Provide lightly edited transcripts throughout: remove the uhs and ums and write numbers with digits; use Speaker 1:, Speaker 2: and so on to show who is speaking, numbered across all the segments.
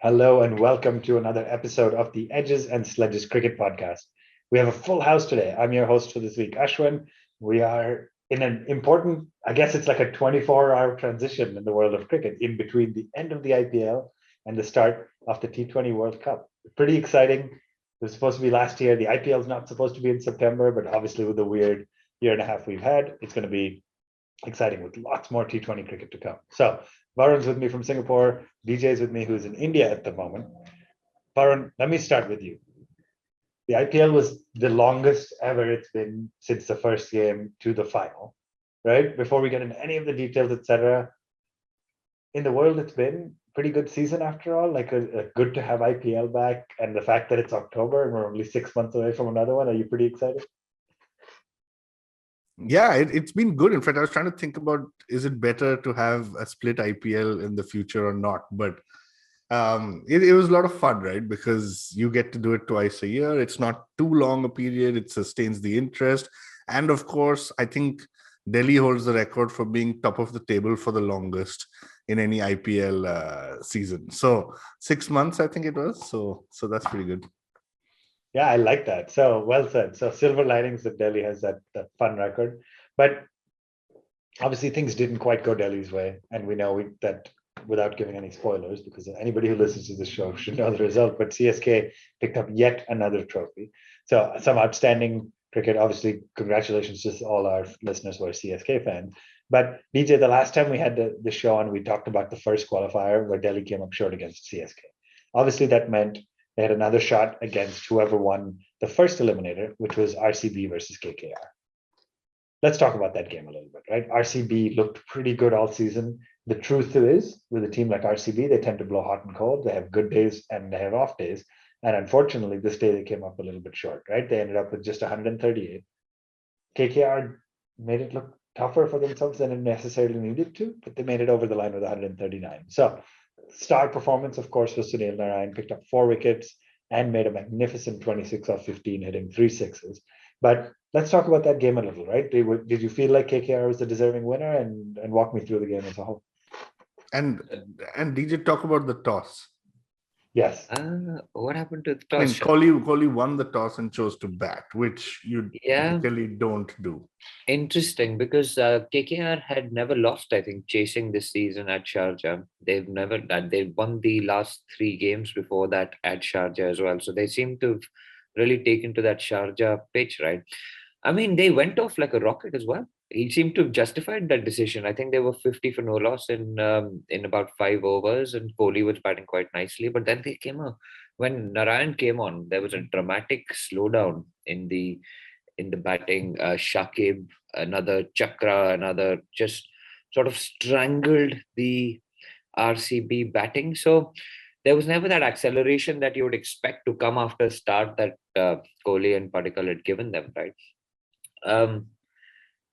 Speaker 1: Hello and welcome to another episode of the Edges and Sledges Cricket Podcast. We have a full house today. I'm your host for this week, Ashwin. We are in an important, I guess it's like a 24-hour transition in the world of cricket in between the end of the IPL and the start of the T20 World Cup. Pretty exciting. It was supposed to be last year. The IPL is not supposed to be in September, but obviously with the weird year and a half we've had, it's going to be exciting with lots more T20 cricket to come. So Varun's with me from Singapore. DJ's with me, who's in India at the moment. Varun, let me start with you. The IPL was the longest ever it's been since the first game to the final, right? Before we get into any of the details, etc. In the world, it's been a pretty good season after all. Like a good to have IPL back, and the fact that it's October and we're only 6 months away from another one. Are you pretty excited?
Speaker 2: Yeah, it's been good. In fact, I was trying to think about, is it better to have a split IPL in the future or not? But it was a lot of fun, right? Because you get to do it twice a year. It's not too long a period. It sustains the interest. And of course, I think Delhi holds the record for being top of the table for the longest in any IPL season. So 6 months, I think it was. So that's pretty good.
Speaker 1: Yeah, I like that. So well said. So silver linings that Delhi has that fun record. But obviously things didn't quite go Delhi's way. And we know that without giving any spoilers, because anybody who listens to the show should know the result, but CSK picked up yet another trophy. So some outstanding cricket. Obviously, congratulations to all our listeners who are CSK fans. But DJ, the last time we had the show on, we talked about the first qualifier where Delhi came up short against CSK. Obviously, that meant they had another shot against whoever won the first eliminator, which was RCB versus KKR. Let's talk about that game a little bit, right? RCB looked pretty good all season. The truth is, with a team like RCB, they tend to blow hot and cold. They have good days and they have off days. And unfortunately, this day they came up a little bit short, right? They ended up with just 138. KKR made it look tougher for themselves than it necessarily needed to, but they made it over the line with 139. So star performance, of course, was Sunil Narayan, picked up 4 wickets and made a magnificent 26 off 15, hitting 3 sixes. But let's talk about that game a little, right? Did you feel like KKR was the deserving winner? And walk me through the game as a whole.
Speaker 2: And DJ, talk about the toss.
Speaker 1: Yes.
Speaker 3: What happened to the toss?
Speaker 2: I mean, Kohli won the toss and chose to bat, which you typically don't do.
Speaker 3: Interesting, because KKR had never lost, I think, chasing this season at Sharjah. They've never done. They won the last 3 games before that at Sharjah as well. So they seem to have really taken to that Sharjah pitch, right? I mean, they went off like a rocket as well. He seemed to have justified that decision. I think they were 50 for no loss in about 5 overs, and Kohli was batting quite nicely. But then they came up when Narayan came on. There was a dramatic slowdown in the batting. Shakib, another Chakra, another just sort of strangled the RCB batting. So there was never that acceleration that you would expect to come after a start that Kohli and Padikkal had given them, right?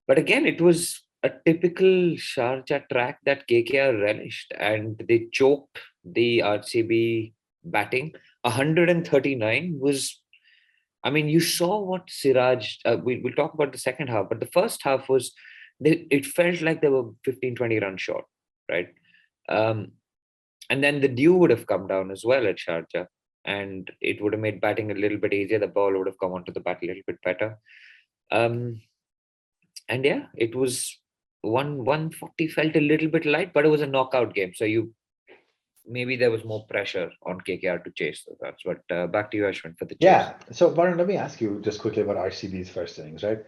Speaker 3: But again, it was a typical Sharjah track that KKR relished, and they choked the RCB batting. 139 was, I mean, you saw what Siraj, we'll talk about the second half, but the first half was, it felt like they were 15, 20 runs short, right? And then the dew would have come down as well at Sharjah, and it would have made batting a little bit easier. The ball would have come onto the bat a little bit better. And yeah, it was 140 felt a little bit light, but it was a knockout game. So maybe there was more pressure on KKR to chase those runs. But back to you, Ashwin, for the chase.
Speaker 1: Yeah. So Varun, let me ask you just quickly about RCB's first innings, right?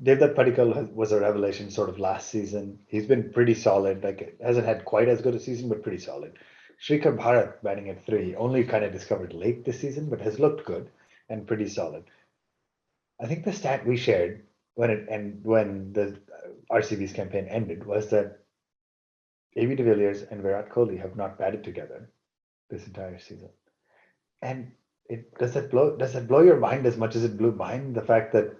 Speaker 1: Devdutt Padikkal was a revelation sort of last season. He's been pretty solid. Like, hasn't had quite as good a season, but pretty solid. Shrikar Bharat batting at 3, only kind of discovered late this season, but has looked good and pretty solid. I think the stat we shared when the RCB's campaign ended was that AB de Villiers and Virat Kohli have not batted together this entire season. And does that blow your mind as much as it blew mine? The fact that,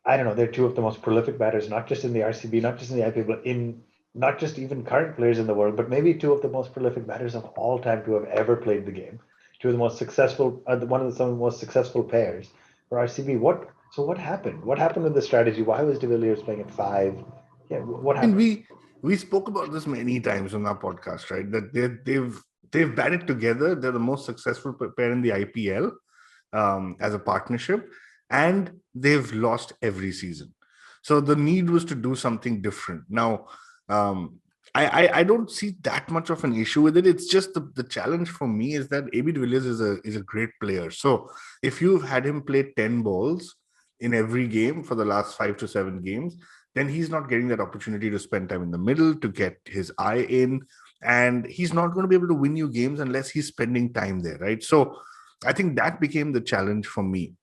Speaker 1: I don't know, they're 2 of the most prolific batters, not just in the RCB, not just in the IPL, but in not just even current players in the world, but maybe 2 of the most prolific batters of all time to have ever played the game. 2 of the most successful, some of the most successful pairs for RCB. What happened? What happened with the strategy? Why was de Villiers playing at 5? Yeah, what happened?
Speaker 2: We spoke about this many times on our podcast, right? That they've batted together. They're the most successful pair in the IPL as a partnership, and they've lost every season. So the need was to do something different. Now, I don't see that much of an issue with it. It's just the challenge for me is that AB de Villiers is a great player. So if you've had him play 10 balls in every game for the last 5 to 7 games, then he's not getting that opportunity to spend time in the middle, to get his eye in, and he's not going to be able to win you games unless he's spending time there, right? So I think that became the challenge for me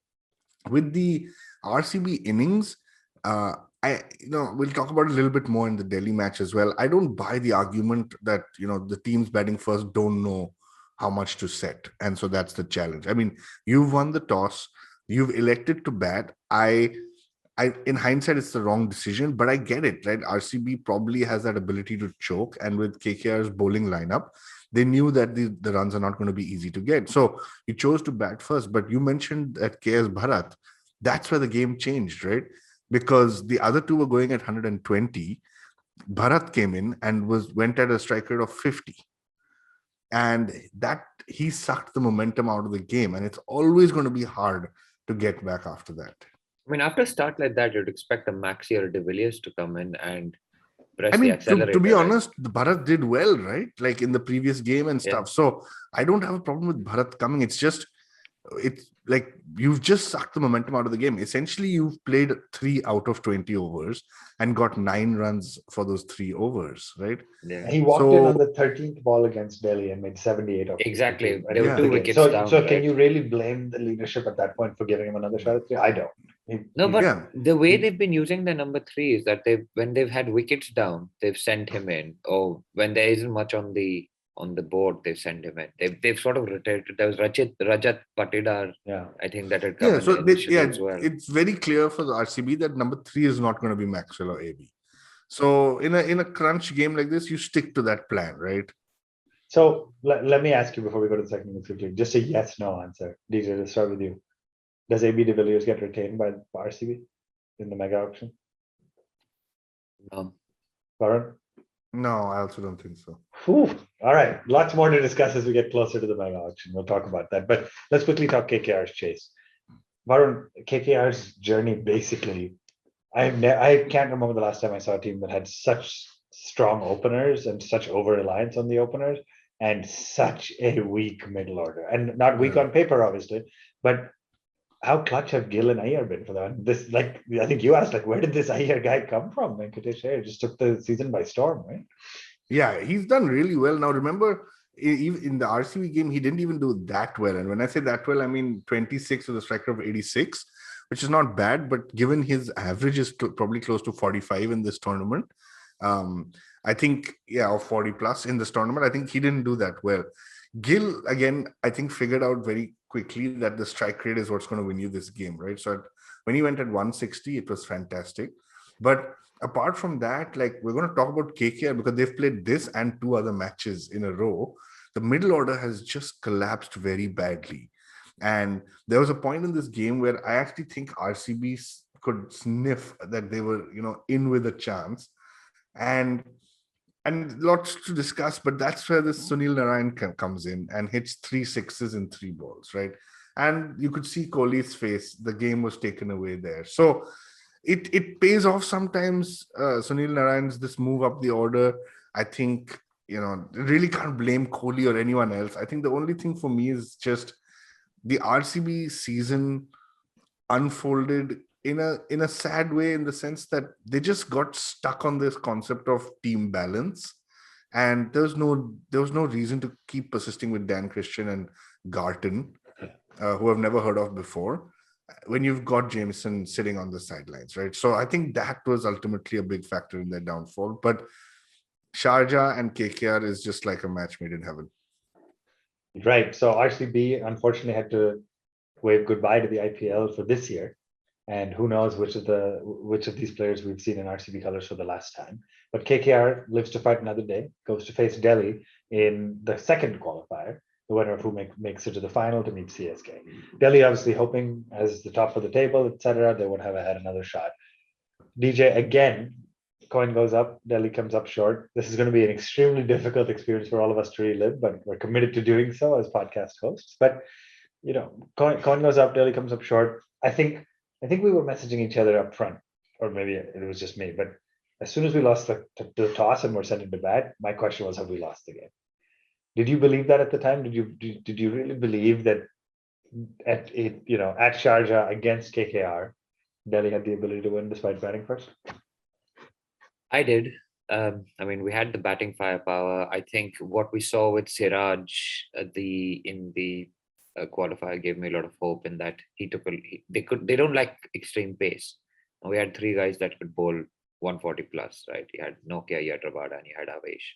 Speaker 2: with the RCB innings. We'll talk about it a little bit more in the Delhi match as well. I don't buy the argument that the teams batting first don't know how much to set, and so that's the challenge. I mean, you've won the toss, you've elected to bat. In hindsight, it's the wrong decision, but I get it, right? RCB probably has that ability to choke, and with KKR's bowling lineup, they knew that the runs are not going to be easy to get. So you chose to bat first, but you mentioned at KS Bharat, that's where the game changed, right? Because the other two were going at 120. Bharat came in and went at a strike rate of 50. And that he sucked the momentum out of the game. And it's always going to be hard to get back after that.
Speaker 3: I mean, after a start like that, you'd expect a Maxi or a de Villiers to come in and press
Speaker 2: I
Speaker 3: the
Speaker 2: mean,
Speaker 3: accelerator.
Speaker 2: to be
Speaker 3: right?
Speaker 2: honest, the Bharat did well, right? Like in the previous game and stuff.
Speaker 3: Yeah.
Speaker 2: So I don't have a problem with Bharat coming. It's like you've just sucked the momentum out of the game. Essentially, you've played 3 out of 20 overs and got 9 runs for those 3 overs, right?
Speaker 3: Yeah.
Speaker 1: He walked in on the 13th ball against Delhi and made 78 of
Speaker 3: Exactly.
Speaker 1: 52, and
Speaker 3: There
Speaker 1: it
Speaker 3: were
Speaker 1: was
Speaker 3: 2
Speaker 1: the game.
Speaker 3: wickets
Speaker 1: So,
Speaker 3: down.
Speaker 1: so
Speaker 3: right?
Speaker 1: can you really blame the leadership at that point for giving him another shot at 3? I don't.
Speaker 3: No, but
Speaker 2: Yeah.
Speaker 3: the way they've been using the number 3 is that when they've had wickets down, they've sent him in. Or when there isn't much on the board, they've sent him in. They've sort of rotated. There was Rajat Patidar,
Speaker 1: Yeah.
Speaker 3: I think, that had come
Speaker 2: Yeah,
Speaker 3: in
Speaker 2: so
Speaker 3: initially as well.
Speaker 2: it's very clear for the RCB that number 3 is not going to be Maxwell or AB. So in a crunch game like this, you stick to that plan, right?
Speaker 1: So let me ask you before we go to the second quickly, just a yes/no answer. DJ, let's start with you. Does AB de Villiers get retained by RCB in the mega auction? Varun?
Speaker 2: No, I also don't think so.
Speaker 1: Whew. All right, lots more to discuss as we get closer to the mega auction. We'll talk about that, but let's quickly talk KKR's chase. Varun, KKR's journey basically, I can't remember the last time I saw a team that had such strong openers and such over-reliance on the openers and such a weak middle order. And not weak on paper, obviously, but how clutch have Gill and Iyer been for that? This, like, I think you asked, like, where did this Iyer guy come from? Venkatesh Iyer just took the season by storm, right?
Speaker 2: Yeah, he's done really well. Now, remember, even in the RCB game, he didn't even do that well. And when I say that well, I mean 26 with a strike rate of 86, which is not bad. But given his average is probably close to 45 in this tournament, I think, or 40 plus in this tournament, I think he didn't do that well. Gill, again, I think figured out very quickly that the strike rate is what's going to win you this game, right? So when he went at 160, it was fantastic. But apart from that, like, we're going to talk about KKR because they've played this and 2 other matches in a row. The middle order has just collapsed very badly. And there was a point in this game where I actually think RCB could sniff that they were, in with a chance. And lots to discuss, but that's where this Sunil Narayan comes in and hits 3 sixes in 3 balls, right? And you could see Kohli's face. The game was taken away there. So it pays off sometimes. Sunil Narayan's this move up the order. I think, really can't blame Kohli or anyone else. I think the only thing for me is just the RCB season unfolded in a sad way, in the sense that they just got stuck on this concept of team balance, and there was no reason to keep persisting with Dan Christian and Garton, who I've never heard of before, when you've got Jameson sitting on the sidelines, right? So I think that was ultimately a big factor in their downfall. But Sharjah and KKR is just like a match made in heaven.
Speaker 1: Right. So RCB unfortunately had to wave goodbye to the IPL for this year. And who knows which of these players we've seen in RCB colors for the last time. But KKR lives to fight another day, goes to face Delhi in the second qualifier, the winner of who makes it to the final to meet CSK. Delhi obviously hoping as the top of the table, etc., they would have had another shot. DJ, again, coin goes up, Delhi comes up short. This is going to be an extremely difficult experience for all of us to relive, but we're committed to doing so as podcast hosts. But coin goes up, Delhi comes up short. I think we were messaging each other up front, or maybe it was just me. But as soon as we lost the toss and were sent into bat, my question was, have we lost the game? Did you believe that at the time? Did you really believe that at Sharjah against KKR, Delhi had the ability to win despite batting first?
Speaker 3: I did. I mean, we had the batting firepower. I think what we saw with Siraj in the qualifier gave me a lot of hope in that they don't like extreme pace. We had three guys that could bowl 140 plus, right? You had Nokia, you had Rabada, and you had Avesh.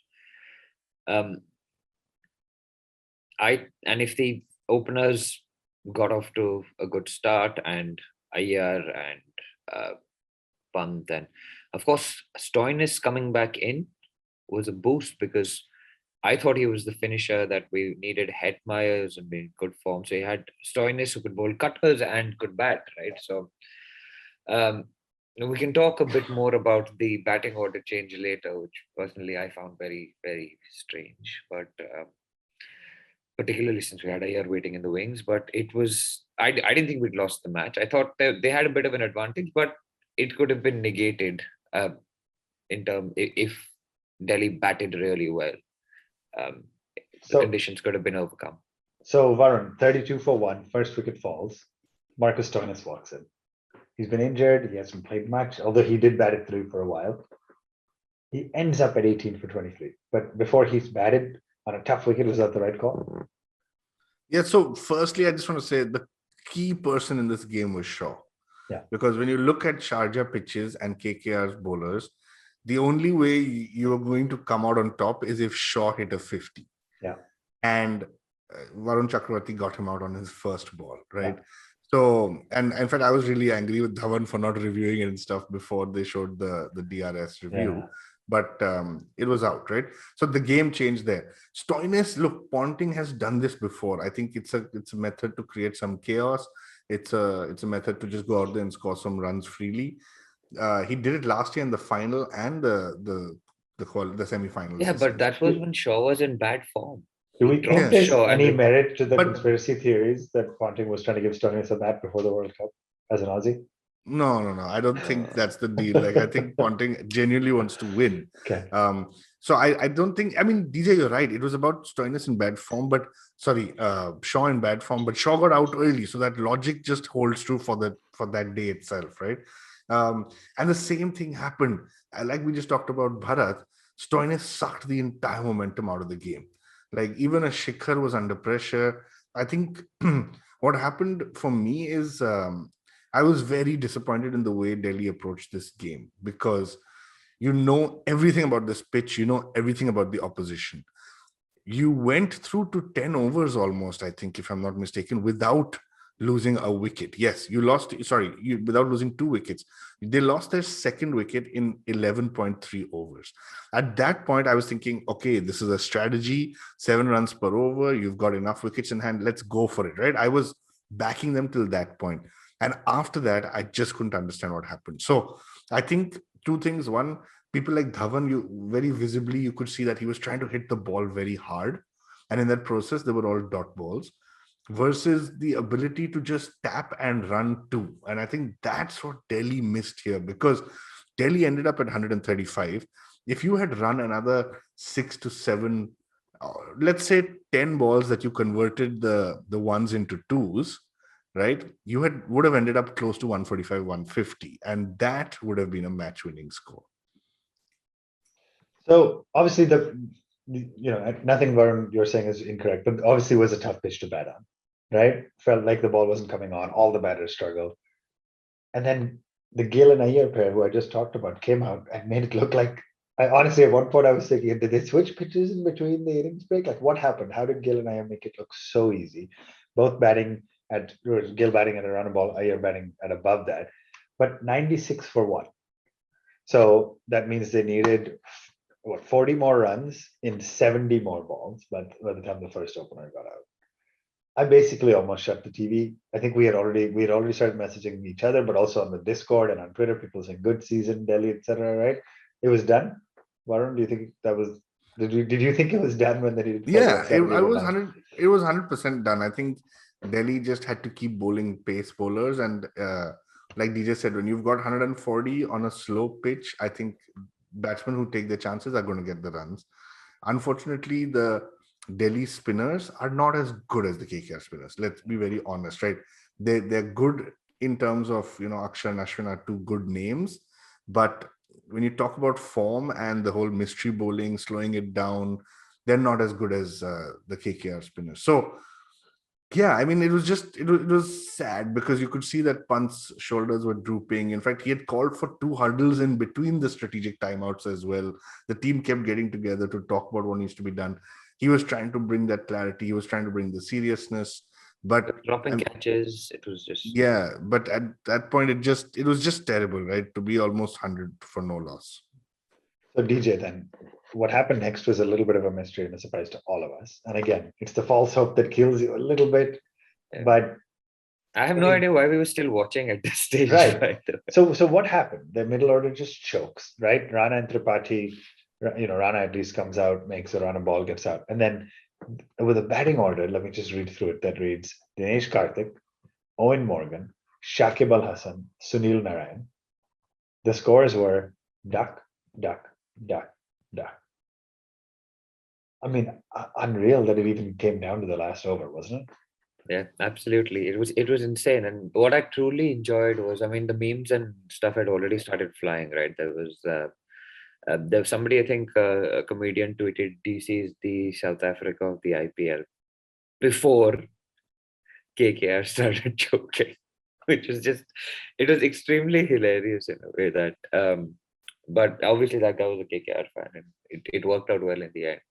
Speaker 3: And if the openers got off to a good start and Iyer and Pant, then of course Stoinis coming back in was a boost because I thought he was the finisher that we needed. Hetmeyer's and in good form, so he had Stoinis who could bowl cutters and could bat, right? So we can talk a bit more about the batting order change later, which personally I found very, very strange. But particularly since we had Iyer waiting in the wings, but it was I didn't think we'd lost the match. I thought they had a bit of an advantage, but it could have been negated if Delhi batted really well. The conditions could have been overcome.
Speaker 1: So Varun, 32 for 1, first wicket falls. Marcus Stoinis walks in. He's been injured. He hasn't played much, although he did bat it through for a while. He ends up at 18 for 23. But before he's batted on a tough wicket, was that the right call?
Speaker 2: Yeah. So firstly, I just want to say the key person in this game was Shaw.
Speaker 1: Yeah.
Speaker 2: Because when you look at Sharjah pitches and KKR's bowlers, the only way you are going to come out on top is if Shaw hit a 50.
Speaker 1: Yeah.
Speaker 2: And Varun Chakravarti got him out on his first ball, right?
Speaker 1: Yeah.
Speaker 2: So, and in fact, I was really angry with Dhawan for not reviewing it and stuff before they showed the DRS review.
Speaker 1: Yeah.
Speaker 2: But it was out, right? So the game changed there. Stoinis, look, Ponting has done this before. I think it's a method to create some chaos. It's a method to just go out there and score some runs freely. He did it last year in the final and the semi-finals.
Speaker 3: Yeah, but that was when Shaw was in bad form.
Speaker 1: Do we think there's any merit to the conspiracy theories that Ponting was trying to give Stoinis a bat before the World Cup as an Aussie?
Speaker 2: No. I don't think that's the deal. Like, I think Ponting genuinely wants to win.
Speaker 1: Okay.
Speaker 2: So I don't think. I mean, DJ, you're right. It was about Stoinis in bad form, but Shaw in bad form. But Shaw got out early, so that logic just holds true for that day itself, right? And the same thing happened. Like we just talked about Bharat, Stoinis sucked the entire momentum out of the game. Like, even a Shikhar was under pressure. I think what happened for me is I was very disappointed in the way Delhi approached this game, because you know everything about this pitch, you know everything about the opposition. You went through to 10 overs almost, I think, if I'm not mistaken, without losing a wicket. Yes, without losing 2 wickets. They lost their second wicket in 11.3 overs. At that point, I was thinking, okay, this is a strategy, 7 runs per over. You've got enough wickets in hand. Let's go for it, right? I was backing them till that point. And after that, I just couldn't understand what happened. So I think 2 things. One, people like Dhawan, you could see that he was trying to hit the ball very hard. And in that process, they were all dot balls, versus the ability to just tap and run too. And I think that's what Delhi missed here, because Delhi ended up at 135. If you had run another 6 to 7, let's say 10 balls that you converted the ones into twos, right? You would have ended up close to 145, 150, and that would have been a match-winning score.
Speaker 1: So obviously nothing Varun you're saying is incorrect, but obviously it was a tough pitch to bat on, right? Felt like the ball wasn't coming on. All the batters struggled. And then the Gill and Iyer pair, who I just talked about, came out and made it look like, honestly, at one point I was thinking, did they switch pitches in between the innings break? Like, what happened? How did Gill and Iyer make it look so easy? Both Gill batting at around a ball, Iyer batting at above that, but 96 for 1. So that means they needed 40 more runs in 70 more balls, but by the time the first opener got out. I basically almost shut the TV. I think we had already started messaging each other, but also on the Discord and on Twitter, people saying good season, Delhi, etc. Right? It was done. Varun, do you think that was? Did you think it was done when they needed?
Speaker 2: Yeah,
Speaker 1: suddenly
Speaker 2: I
Speaker 1: were
Speaker 2: was
Speaker 1: done?
Speaker 2: 100. It was 100% done. I think Delhi just had to keep bowling pace bowlers, and like DJ said, when you've got 140 on a slow pitch, I think batsmen who take their chances are going to get the runs. Unfortunately, the Delhi spinners are not as good as the KKR spinners. Let's be very honest, right? They're good in terms of, Akshar and Ashwin are two good names, but when you talk about form and the whole mystery bowling, slowing it down, they're not as good as the KKR spinners. So yeah, I mean, it was sad because you could see that Pant's shoulders were drooping. In fact, he had called for 2 hurdles in between the strategic timeouts as well. The team kept getting together to talk about what needs to be done. He was trying to bring that clarity. He was trying to bring the seriousness. But
Speaker 3: Dropping catches, it was just
Speaker 2: yeah, but at that point, it was just terrible, right? To be almost 100 for no loss.
Speaker 1: So DJ, then what happened next was a little bit of a mystery and a surprise to all of us. And again, it's the false hope that kills you a little bit.
Speaker 3: Yeah.
Speaker 1: But
Speaker 3: I have no idea why we were still watching at this stage.
Speaker 1: Right.
Speaker 3: by the way.
Speaker 1: So what happened? The middle order just chokes, right? Rana and Tripathi, Rana at least comes out, makes a run, a ball gets out. And then with a batting order, let me just read through it. That reads Dinesh Karthik, Owen Morgan, Shakib Al Hassan, Sunil Narayan. The scores were duck, duck, duck, duck. I mean, unreal that it even came down to the last over, wasn't it?
Speaker 3: Yeah, absolutely. It was insane. And what I truly enjoyed was, I mean, the memes and stuff had already started flying, right? There was somebody, I think, a comedian tweeted, "DC is the South Africa of the IPL," before KKR started joking, which was just, it was extremely hilarious in a way that, but obviously that guy was a KKR fan and it worked out well in the end.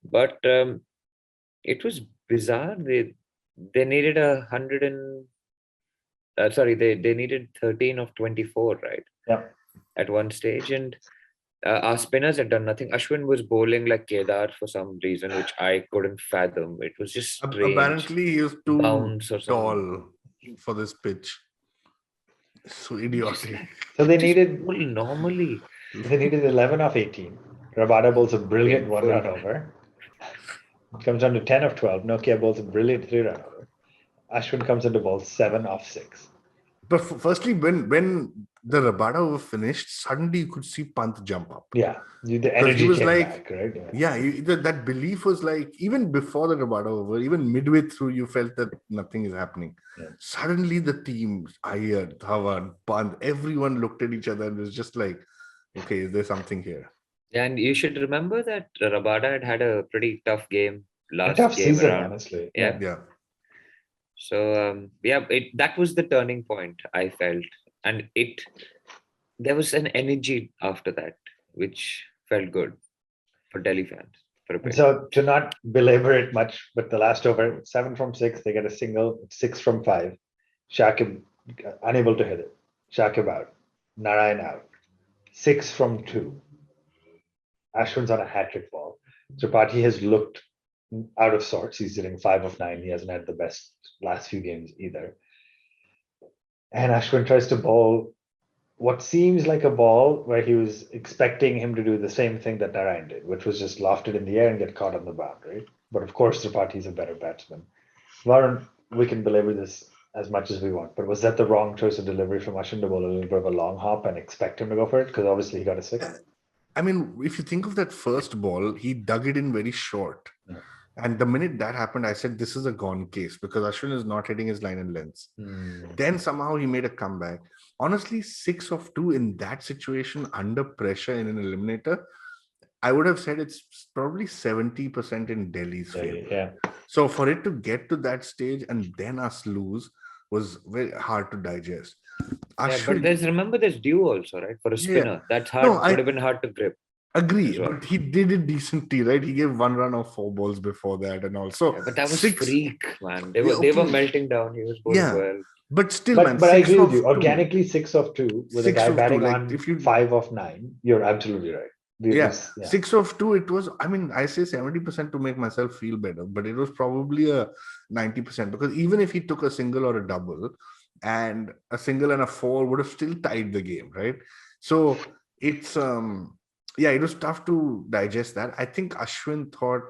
Speaker 3: But it was bizarre. They needed 100 and they needed 13 of 24, right?
Speaker 1: Yeah.
Speaker 3: At one stage, and our spinners had done nothing. Ashwin was bowling like Kedar for some reason, which I couldn't fathom. It was just strange.
Speaker 2: Apparently, he was too
Speaker 3: Bounce or something.
Speaker 2: tall for this pitch. So idiotic.
Speaker 1: So they
Speaker 3: Just
Speaker 1: needed
Speaker 3: bowl normally.
Speaker 1: 11 of 18. Rabada bowls a brilliant one run over. It comes down to 10 of 12. Nokia bowls a brilliant 3 run over. Ashwin comes into ball 7 of 6.
Speaker 2: But firstly, when the Rabada over finished, suddenly you could see Pant jump up.
Speaker 1: Yeah, the
Speaker 2: Because
Speaker 1: energy
Speaker 2: he was
Speaker 1: came
Speaker 2: like,
Speaker 1: back, right?
Speaker 2: that belief was like, even before the Rabada over, even midway through, you felt that nothing is happening.
Speaker 1: Yeah.
Speaker 2: Suddenly, the team, Iyer, Dhawan, Pant, everyone looked at each other and was just like, okay, is there something here?
Speaker 3: And you should remember that Rabada had a pretty tough game
Speaker 1: A tough
Speaker 3: game
Speaker 1: season,
Speaker 3: around.
Speaker 1: honestly.
Speaker 3: Yeah. So that was the turning point, I felt, and there was an energy after that which felt good for Delhi fans for a
Speaker 1: And
Speaker 3: bit.
Speaker 1: so to not belabor it much, but the last over, 7 from 6, they get a single, 6 from 5. Shakib unable to hit it. Shakib out. Narayan out. 6 from 2. Ashwin's on a hat-trick ball. Tripathi has looked out of sorts. He's hitting 5 of 9. He hasn't had the best last few games either. And Ashwin tries to bowl what seems like a ball where he was expecting him to do the same thing that Narayan did, which was just loft it in the air and get caught on the boundary. But of course, Tripathi is a better batsman. Varun, we can belabor this as much as we want, but was that the wrong choice of delivery from Ashwin to bowl a little bit of a long hop and expect him to go for it? Because obviously he got a 6.
Speaker 2: I mean, if you think of that first ball, he dug it in very short.
Speaker 1: Yeah.
Speaker 2: And the minute that happened, I said, this is a gone case because Ashwin is not hitting his line and lengths. Then somehow he made a comeback. Honestly, 6 of 2 in that situation under pressure in an eliminator, I would have said it's probably 70% in Delhi's favor.
Speaker 1: Yeah.
Speaker 2: So for it to get to that stage and then us lose was very hard to digest.
Speaker 3: But remember there's due also, right? For a spinner. That's hard. Would have been hard to grip.
Speaker 2: Agree, but he did it decently, right? He gave 1 run of 4 balls before that, and also.
Speaker 3: But that was freak, man. They were melting down. He was bowling well.
Speaker 2: But still,
Speaker 1: but I agree with you. Organically, 6 of 2 with a guy batting on 5 of 9. You're absolutely right.
Speaker 2: 6 of 2. It was. I mean, I say 70% to make myself feel better, but it was probably a 90% because even if he took a single or a double, and a single and a 4 would have still tied the game, right? So it's yeah, it was tough to digest that. I think Ashwin thought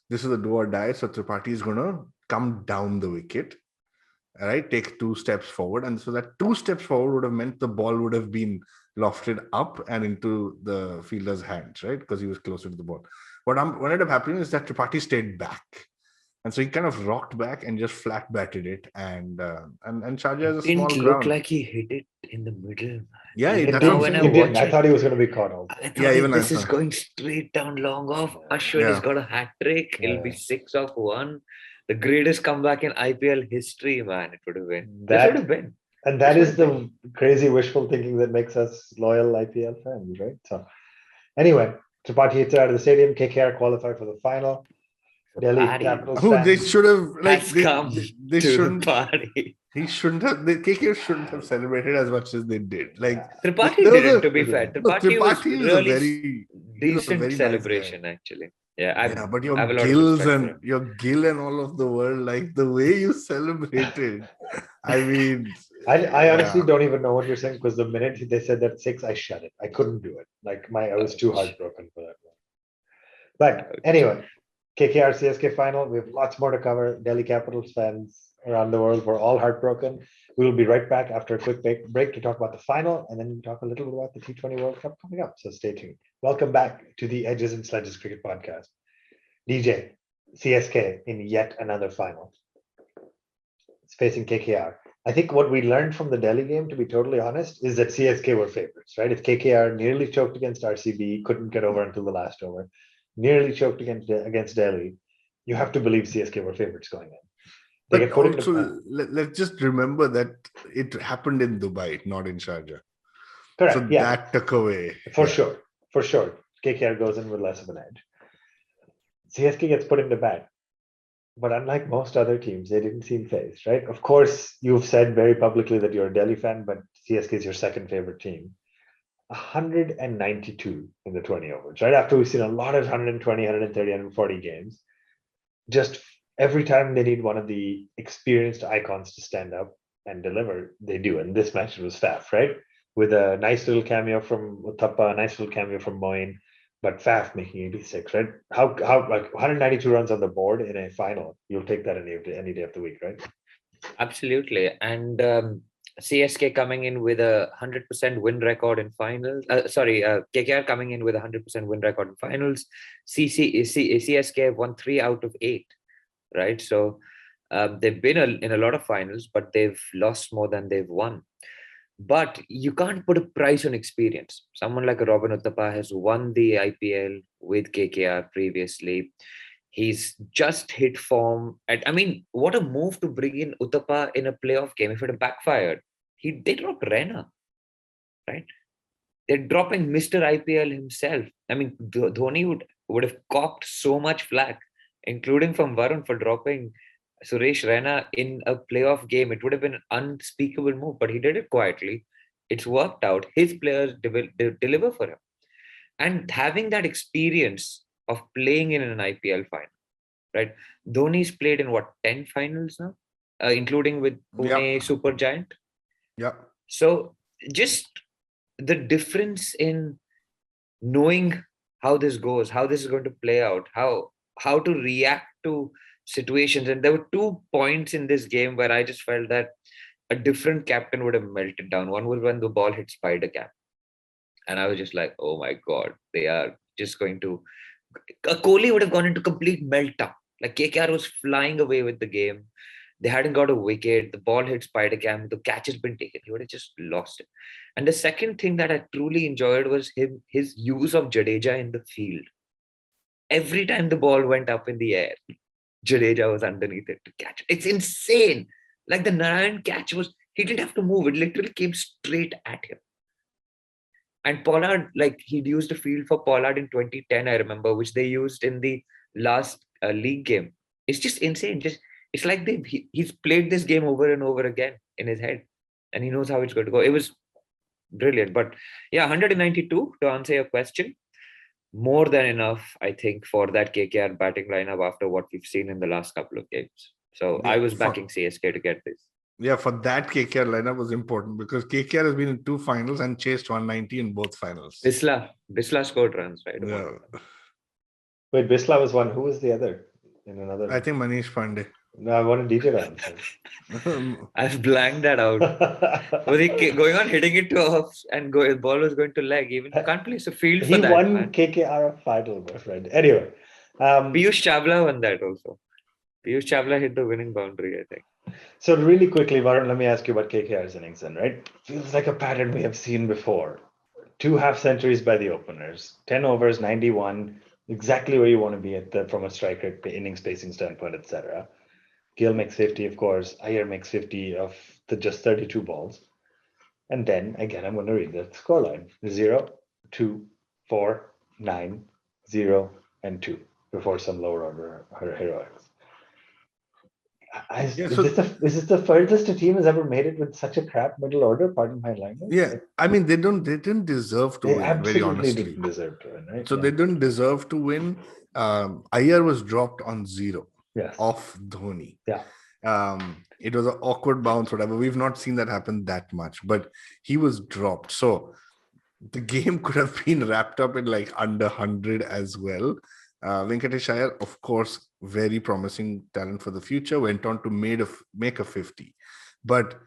Speaker 2: this is a do or die, so Tripathi is going to come down the wicket, right? Take 2 steps forward. And so that 2 steps forward would have meant the ball would have been lofted up and into the fielder's hands, right? Because he was closer to the ball. What ended up happening is that Tripathi stayed back. And so he kind of rocked back and just flat batted it. And Sharjah is a
Speaker 3: Didn't
Speaker 2: small
Speaker 3: look
Speaker 2: ground.
Speaker 3: like he hit it in the middle.
Speaker 2: Yeah,
Speaker 3: Even
Speaker 2: that's
Speaker 3: now
Speaker 2: what
Speaker 3: when
Speaker 2: I'm
Speaker 3: I
Speaker 1: He
Speaker 2: saying.
Speaker 1: didn't.
Speaker 3: watch
Speaker 1: I
Speaker 3: it,
Speaker 1: thought he was going to be caught also.
Speaker 3: I thought
Speaker 2: Yeah, even
Speaker 3: this is
Speaker 2: I-
Speaker 3: going straight down long off. Ashwin has
Speaker 2: Yeah.
Speaker 3: got a hat trick. It'll be
Speaker 1: Yeah.
Speaker 3: 6 of 1. The greatest comeback in IPL history, man. It would have been. This would have been.
Speaker 1: And that
Speaker 3: This
Speaker 1: is
Speaker 3: would have
Speaker 1: the crazy wishful thinking that makes us loyal IPL fans, right? So anyway, Tripathi hits it out of the stadium. KKR qualify for the final. Delhi
Speaker 3: Party.
Speaker 1: Capitals
Speaker 2: Oh, they
Speaker 1: fans.
Speaker 2: should have
Speaker 3: Has come
Speaker 2: they
Speaker 3: to the
Speaker 2: shouldn't.
Speaker 3: party.
Speaker 2: He shouldn't have. The KK shouldn't have celebrated as much as they did. Like
Speaker 3: Tripathi
Speaker 2: there was
Speaker 3: didn't,
Speaker 2: a
Speaker 3: to be fair.
Speaker 2: no.
Speaker 3: Tripathi was
Speaker 2: Tripathi was a
Speaker 3: really
Speaker 2: very
Speaker 3: decent
Speaker 2: nice guy.
Speaker 3: celebration, actually. Yeah,
Speaker 2: Yeah, but
Speaker 3: I have a lot of respect for him.
Speaker 2: your Gill and all of the world, like the way you celebrated. I mean,
Speaker 1: I honestly
Speaker 2: yeah.
Speaker 1: don't even know what you're saying because the minute they said that 6, I shut it. I couldn't do it. Like I was too heartbroken for that one. But anyway, KKR CSK final. We have lots more to cover. Delhi Capitals fans around the world were all heartbroken. We will be right back after a quick break to talk about the final and then talk a little bit about the T20 World Cup coming up. So stay tuned. Welcome back to the Edges and Sledges Cricket Podcast. DJ, CSK in yet another final. It's facing KKR. I think what we learned from the Delhi game, to be totally honest, is that CSK were favorites, right? If KKR nearly choked against RCB, couldn't get over until the last over, nearly choked against Delhi, you have to believe CSK were favorites going in. They
Speaker 2: But
Speaker 1: get put
Speaker 2: also,
Speaker 1: into
Speaker 2: let's just remember that it happened in Dubai, not in Sharjah.
Speaker 1: correct,
Speaker 2: So
Speaker 1: yeah,
Speaker 2: that took away.
Speaker 1: for
Speaker 2: Yeah.
Speaker 1: sure. KKR goes in with less of an edge. CSK gets put into bat. But unlike most other teams, they didn't seem phased, right? Of course, you've said very publicly that you're a Delhi fan, but CSK is your second favorite team. 192 in the 20 overs, right? After we've seen a lot of 120, 130, 140 games, just every time they need one of the experienced icons to stand up and deliver, they do. And this match was Faf, right? With a nice little cameo from Uthappa, a nice little cameo from Moeen, but Faf making 86, right? How like 192 runs on the board in a final, you'll take that any day of the week, right?
Speaker 3: Absolutely. And CSK coming in with a 100% win record in finals. KKR coming in with a 100% win record in finals. CSK won 3 out of 8, right? So they've been in a lot of finals, but they've lost more than they've won. But you can't put a price on experience. Someone like Robin Uthappa has won the IPL with KKR previously. He's just hit form. I mean, what a move to bring in Uthappa in a playoff game. If it had backfired, they dropped Rena, right? They're dropping Mr. IPL himself. I mean, Dhoni would have copped so much flack, including from Varun for dropping Suresh Raina in a playoff game. It would have been an unspeakable move, but he did it quietly. It's worked out. His players deliver for him. And having that experience of playing in an IPL final, right? Dhoni's played in what, 10 finals now, including with Pune Super Giant.
Speaker 2: Yeah.
Speaker 3: So just the difference in knowing how this goes, how this is going to play out, how to react to situations. And there were 2 points in this game where I just felt that a different captain would have melted down. One was when the ball hit Spider Cap. And I was just like, oh my God, they are just going to. Kohli would have gone into complete meltdown. Like KKR was flying away with the game. They hadn't got a wicket. The ball hit Spider Cam. The catch has been taken. He would have just lost it. And the second thing that I truly enjoyed was his use of Jadeja in the field. Every time the ball went up in the air, Jadeja was underneath it to catch. It's insane. Like the Narayan catch he didn't have to move. It literally came straight at him. And Pollard, like he'd used a field for Pollard in 2010, I remember, which they used in the last league game. It's just insane. It's like he's played this game over and over again in his head, and he knows how it's going to go. It was brilliant. But yeah, 192 to answer your question, more than enough, I think, for that KKR batting lineup after what we've seen in the last couple of games. So I was backing CSK to get this.
Speaker 2: Yeah, for that KKR lineup was important because KKR has been in 2 finals and chased 190 in both finals.
Speaker 3: Bisla scored runs, right?
Speaker 2: Yeah,
Speaker 1: Wait, Bisla was one. Who was the other? In another.
Speaker 2: I think Manish Pandey.
Speaker 1: No, I wanted DJ to answer.
Speaker 3: I've blanked that out. Was he going on hitting it to off and the ball was going to leg? Even can't place a field for
Speaker 1: He
Speaker 3: that,
Speaker 1: won
Speaker 3: man.
Speaker 1: KKR final, my friend. Anyway,
Speaker 3: Piyush Chawla won that also. Piyush Chawla hit the winning boundary, I think.
Speaker 1: so really quickly, Varun, let me ask you about KKR's innings then, right? Feels like a pattern we have seen before. 2 half centuries by the openers, 10 overs, 91, exactly where you want to be from a striker inning spacing standpoint, etc. Gill makes 50, of course. Iyer makes 50 of the just 32 balls. And then again, I'm going to read the scoreline: 0, 2, 4, 9, 0, and 2 before some lower order heroics. Is this the furthest a team has ever made it with such a crap middle order? Pardon my language.
Speaker 2: Yeah, I mean they didn't deserve to
Speaker 1: They
Speaker 2: win.
Speaker 1: absolutely
Speaker 2: Very honestly,
Speaker 1: didn't deserve to win, right?
Speaker 2: so
Speaker 1: Yeah.
Speaker 2: they didn't deserve to win. Iyer was dropped on 0
Speaker 1: Yes.
Speaker 2: off Dhoni.
Speaker 1: Yeah.
Speaker 2: It was an awkward bounce, whatever. We've not seen that happen that much, but he was dropped. So the game could have been wrapped up in like under 100 as well. Venkatesh Iyer, of course, very promising talent for the future, went on to make a 50. But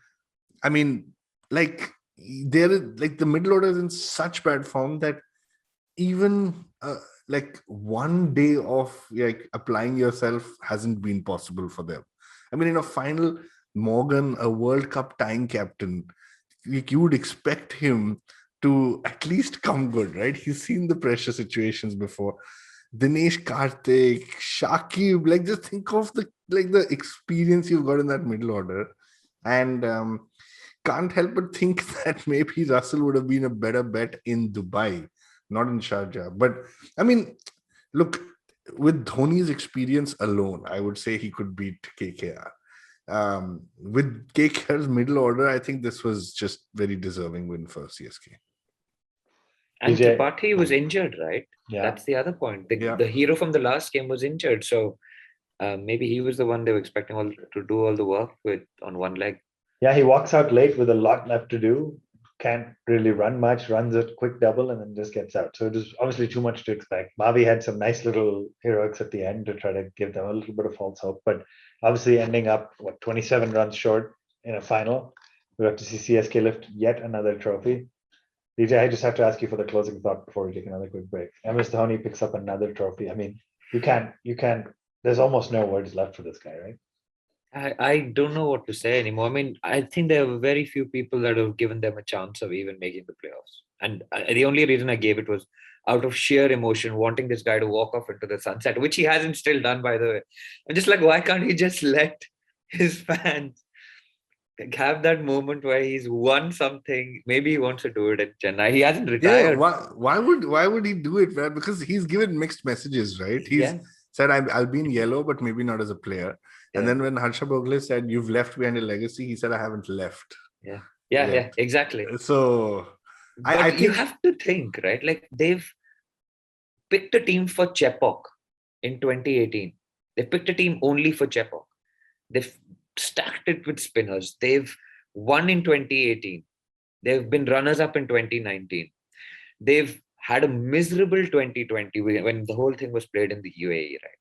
Speaker 2: I mean, like there is like the middle order is in such bad form that even like one day of like applying yourself hasn't been possible for them. I mean, in a final, Morgan, a World Cup tying captain, like you would expect him to at least come good, right? He's seen the pressure situations before. Dinesh Karthik, Shakib, like just think of the experience you've got in that middle order. And can't help but think that maybe Russell would have been a better bet in Dubai, not in Sharjah. But I mean, look, with Dhoni's experience alone, I would say he could beat KKR. With KKR's middle order, I think this was just very deserving win for CSK.
Speaker 3: And
Speaker 1: DJ.
Speaker 3: Tripathi was injured, right?
Speaker 1: Yeah.
Speaker 3: That's the other point.
Speaker 2: Yeah.
Speaker 3: The hero from the last game was injured. So maybe he was the one they were expecting to do all the work with on one leg.
Speaker 1: Yeah, he walks out late with a lot left to do. Can't really run much, runs a quick double and then just gets out. So it was obviously too much to expect. Mavi had some nice little heroics at the end to try to give them a little bit of false hope, but obviously ending up 27 runs short in a final. We have to see CSK lift yet another trophy. DJ, I just have to ask you for the closing thought before we take another quick break. MS Dhoni picks up another trophy. I mean, you can't, there's almost no words left for this guy, right?
Speaker 3: I don't know what to say anymore. I mean, I think there were very few people that have given them a chance of even making the playoffs. And the only reason I gave it was out of sheer emotion, wanting this guy to walk off into the sunset, which he hasn't still done, by the way. I'm just like, why can't he just let his fans have that moment where he's won something? Maybe he wants to do it in Chennai. He hasn't retired.
Speaker 2: Yeah, why would he do it, man? Because he's given mixed messages, right? He's said, I'll be in yellow, but maybe not as a player. And then when Harsha Bhogle said, you've left behind a legacy, he said, I haven't left.
Speaker 3: Yeah, exactly.
Speaker 2: So
Speaker 3: I think you have to think, right? Like they've picked a team for Chepauk in 2018. They picked a team only for Chepauk. They've stacked it with spinners. They've won in 2018. They've been runners-up in 2019. They've had a miserable 2020 when the whole thing was played in the UAE, right?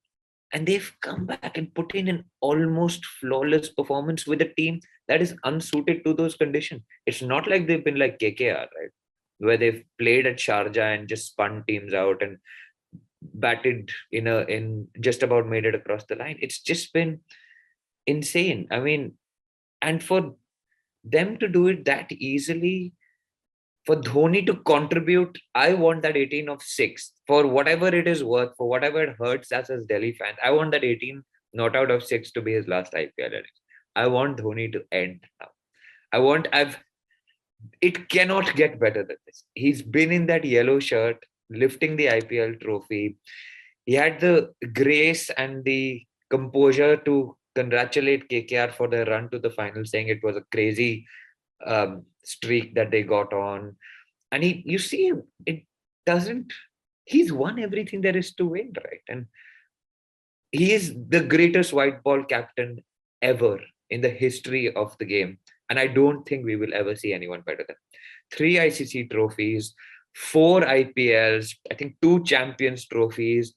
Speaker 3: And they've come back and put in an almost flawless performance with a team that is unsuited to those conditions. It's not like they've been like KKR, right? Where they've played at Sharjah and just spun teams out and batted in just about made it across the line. It's just been insane. I mean, and for them to do it that easily, for Dhoni to contribute, I want that 18 of 6 for whatever it is worth, for whatever it hurts us as Delhi fans. I want that 18 not out of 6 to be his last IPL innings. I want Dhoni to end now. It cannot get better than this. He's been in that yellow shirt, lifting the IPL trophy. He had the grace and the composure to congratulate KKR for their run to the final, saying it was a crazy streak that they got on. And he's won everything there is to win, right? And he is the greatest white ball captain ever in the history of the game. And I don't think we will ever see anyone better than 3 ICC trophies, 4 IPLs, I think 2 Champions trophies,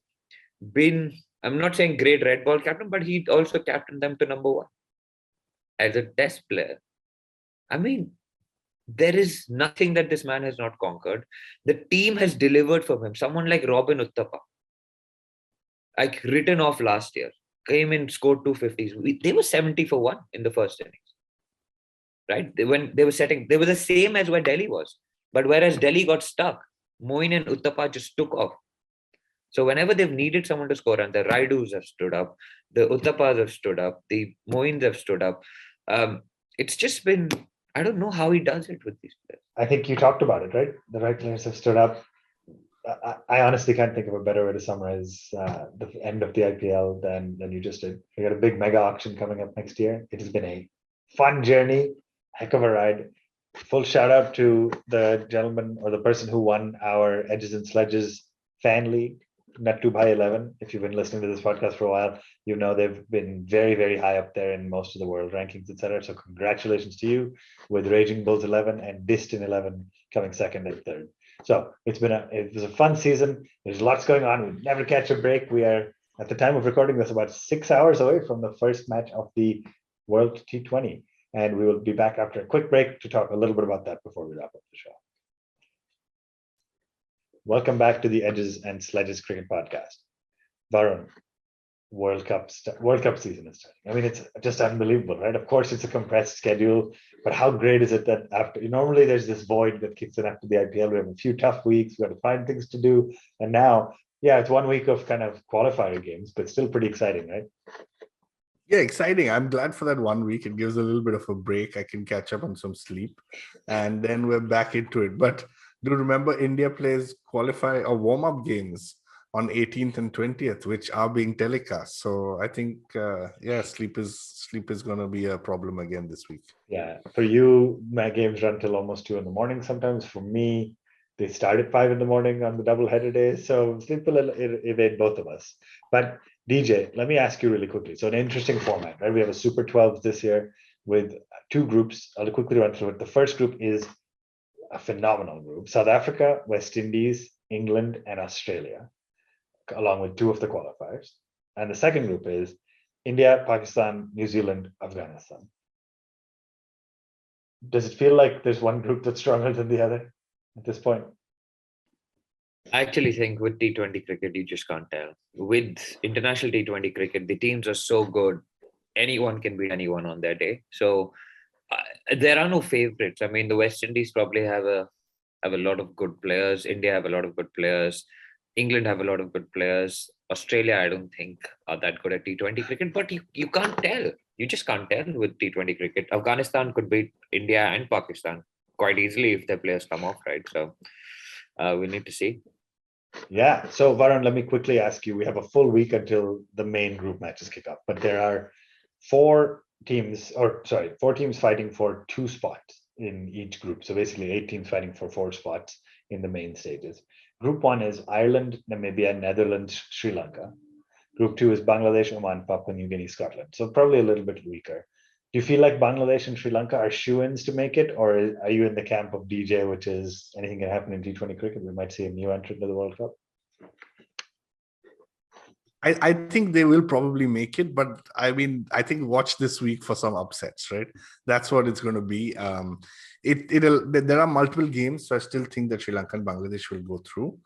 Speaker 3: I'm not saying great red ball captain, but he also captained them to number 1 as a test player. I mean, there is nothing that this man has not conquered. The team has delivered for him. Someone like Robin Uthappa, like written off last year, came in, scored 250s. They were 70 for 1 in the first innings, right? When they were setting, they were the same as where Delhi was. But whereas Delhi got stuck, Moin and Uthappa just took off. So whenever they've needed someone to score, and the Raidus have stood up, the Uthappas have stood up, the Moins have stood up. It's just been, I don't know how he does it with these players.
Speaker 1: I think you talked about it, right? The right players have stood up. I honestly can't think of a better way to summarize the end of the IPL than you just did. We got a big mega auction coming up next year. It has been a fun journey, heck of a ride. Full shout out to the gentleman or the person who won our Edges and Sledges fan league, Nattu Bhai 11. If you've been listening to this podcast for a while, you know they've been very, very high up there in most of the world rankings, etc. So congratulations to you with Raging Bulls 11 and Distin 11 coming second and third. So it was a fun season. There's lots going on. We never catch a break. We are at the time of recording this about 6 hours away from the first match of the World T20. And we will be back after a quick break to talk a little bit about that before we wrap up the show. Welcome back to the Edges and Sledges Cricket Podcast. Varun, World Cup season is starting. I mean, it's just unbelievable, right? Of course, it's a compressed schedule, but how great is it that after normally there's this void that kicks in after the IPL. We have a few tough weeks, we got to find things to do, and now, yeah, it's 1 week of kind of qualifier games, but still pretty exciting, right?
Speaker 2: Yeah, exciting. I'm glad for that 1 week. It gives a little bit of a break. I can catch up on some sleep, and then we're back into it. But do remember, India plays qualify or warm-up games on 18th and 20th, which are being telecast. So I think, sleep is going to be a problem again this week.
Speaker 1: Yeah, for you, my games run till almost 2 a.m. sometimes. For me, they start at 5 a.m. on the double-header days. So sleep will evade both of us. But DJ, let me ask you really quickly. So an interesting format, right? We have a Super 12 this year with 2 groups. I'll quickly run through it. The first group is a phenomenal group: South Africa, West Indies, England, and Australia, along with 2 of the qualifiers. And the second group is India, Pakistan, New Zealand, Afghanistan. Does it feel like there's one group that's stronger than the other at this point?
Speaker 3: I actually think with T20 cricket, you just can't tell. With international T20 cricket, the teams are so good. Anyone can beat anyone on their day. So there are no favorites. I mean, the West Indies probably have a lot of good players. India have a lot of good players. England have a lot of good players. Australia, I don't think are that good at T20 cricket, but you can't tell. You just can't tell with T20 cricket. Afghanistan could beat India and Pakistan quite easily if their players come off, right? So we need to see.
Speaker 1: Yeah. So Varun, let me quickly ask you, we have a full week until the main group matches kick off, but there are 4 teams fighting for 2 spots in each group. So basically 8 teams fighting for 4 spots in the main stages. Group 1 is Ireland, Namibia, Netherlands, Sri Lanka. Group 2 is Bangladesh, Oman, Papua New Guinea, Scotland. So probably a little bit weaker. Do you feel like Bangladesh and Sri Lanka are shoo-ins to make it, or are you in the camp of DJ, which is anything can happen in T20 cricket? We might see a new entrant to the World Cup.
Speaker 2: I think they will probably make it, but I mean, I think watch this week for some upsets, right? That's what it's going to be. There are multiple games, so I still think that Sri Lanka and Bangladesh will go through.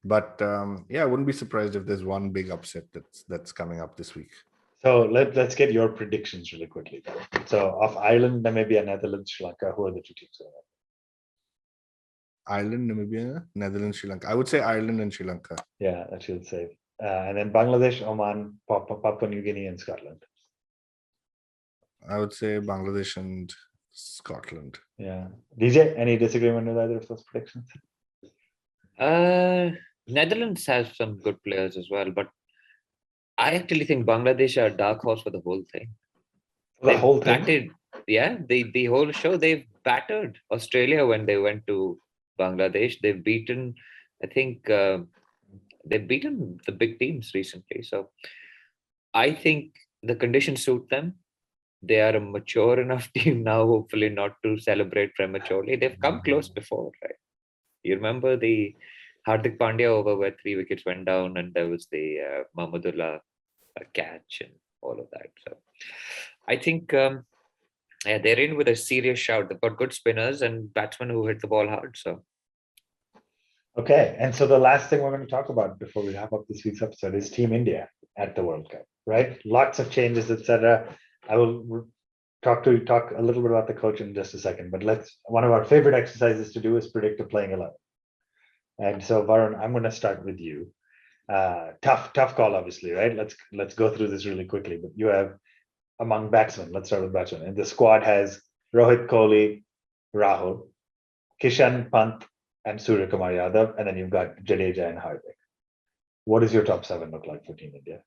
Speaker 2: But I wouldn't be surprised if there's one big upset that's coming up this week.
Speaker 1: So let's get your predictions really quickly. So of Ireland, Namibia, Netherlands, Sri Lanka, who are the 2 teams?
Speaker 2: Ireland, Namibia, Netherlands, Sri Lanka. I would say Ireland and Sri Lanka.
Speaker 1: Yeah, that should say. And then Bangladesh, Oman, Papua New Guinea, and Scotland.
Speaker 2: I would say Bangladesh and Scotland.
Speaker 1: Yeah. DJ, any disagreement with either of those predictions?
Speaker 3: Netherlands has some good players as well, but I actually think Bangladesh are a dark horse for the whole thing.
Speaker 1: The whole thing?
Speaker 3: Batted, the whole show. They've battered Australia when they went to Bangladesh. They've beaten, I think, they've beaten the big teams recently. So I think the conditions suit them. they are a mature enough team now, hopefully not to celebrate prematurely. They've come close before, right? You remember the Hardik Pandya over where 3 wickets went down and there was the Mahmudullah catch and all of that. So I think they're in with a serious shout. They've got good spinners and batsmen who hit the ball hard. So
Speaker 1: Okay, and so the last thing we're going to talk about before we wrap up this week's episode is Team India at the World Cup, right? Lots of changes, etc. I will talk a little bit about the coach in just a second, but one of our favorite exercises to do is predict a playing 11. And so Varun, I'm going to start with you. Tough call, obviously, right? Let's go through this really quickly. But you have among batsmen, let's start with batsmen. And the squad has Rohit, Kohli, Rahul, Kishan, Pant, and Surya Kumar Yadav, and then you've got Jadeja and Hardik. What does your top 7 look like for Team India?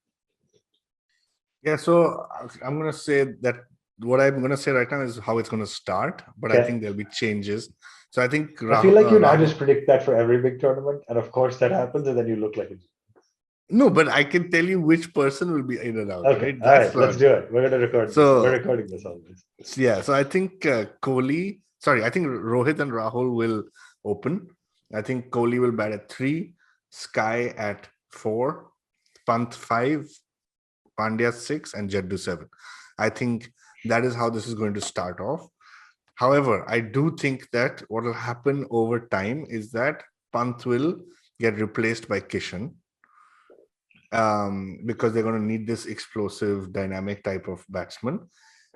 Speaker 2: Yeah, so I'm going to say that what I'm going to say right now is how it's going to start, but I think there'll be changes. So I think
Speaker 1: I feel like you now just predict that for every big tournament, and of course that happens, and then you look like a...
Speaker 2: No, but I can tell you which person will be in and out.
Speaker 1: Okay,
Speaker 2: right?
Speaker 1: all right, let's do it. We're going to record. We're recording this always.
Speaker 2: Yeah, so I think I think Rohit and Rahul will open. I think Kohli will bat at 3, Sky at 4, Pant 5, Pandya 6, and Jaddu 7. I think that is how this is going to start off. However, I do think that what will happen over time is that Pant will get replaced by Kishan because they're going to need this explosive, dynamic type of batsman.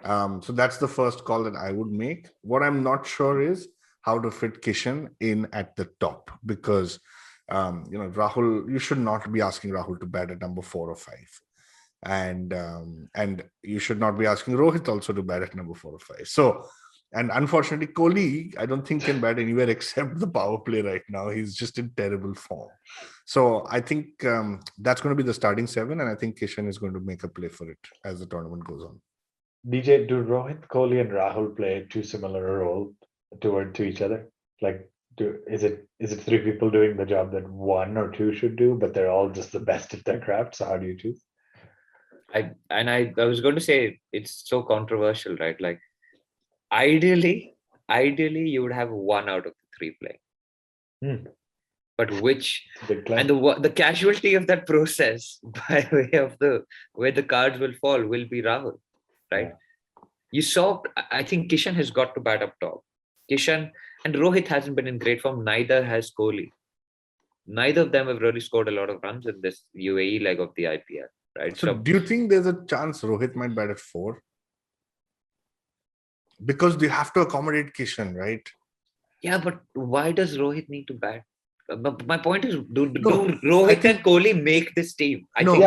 Speaker 2: So that's the first call that I would make. What I'm not sure is how to fit Kishan in at the top, because Rahul, you should not be asking Rahul to bat at number 4 or 5. And you should not be asking Rohit also to bat at number 4 or 5. So, and unfortunately, Kohli, I don't think can bat anywhere except the power play right now. He's just in terrible form. So I think that's going to be the starting 7, and I think Kishan is going to make a play for it as the tournament goes on.
Speaker 1: DJ, do Rohit, Kohli, and Rahul play too similar a role to each other? Like, is it 3 people doing the job that 1 or 2 should do, but they're all just the best at their craft? So how do you choose?
Speaker 3: I was going to say it's so controversial, right? Like ideally you would have 1 out of the 3 playing. But which and the casualty of that process by way of where the cards will fall will be Rahul, right? Yeah. You saw, I think Kishan has got to bat up top. Kishan and Rohit hasn't been in great form. Neither has Kohli. Neither of them have really scored a lot of runs in this UAE leg of the IPL, right?
Speaker 2: So do you think there's a chance Rohit might bat at 4? Because they have to accommodate Kishan, right?
Speaker 3: Yeah, but why does Rohit need to bat? My point is, do Rohit and Kohli make this team?
Speaker 1: I mean,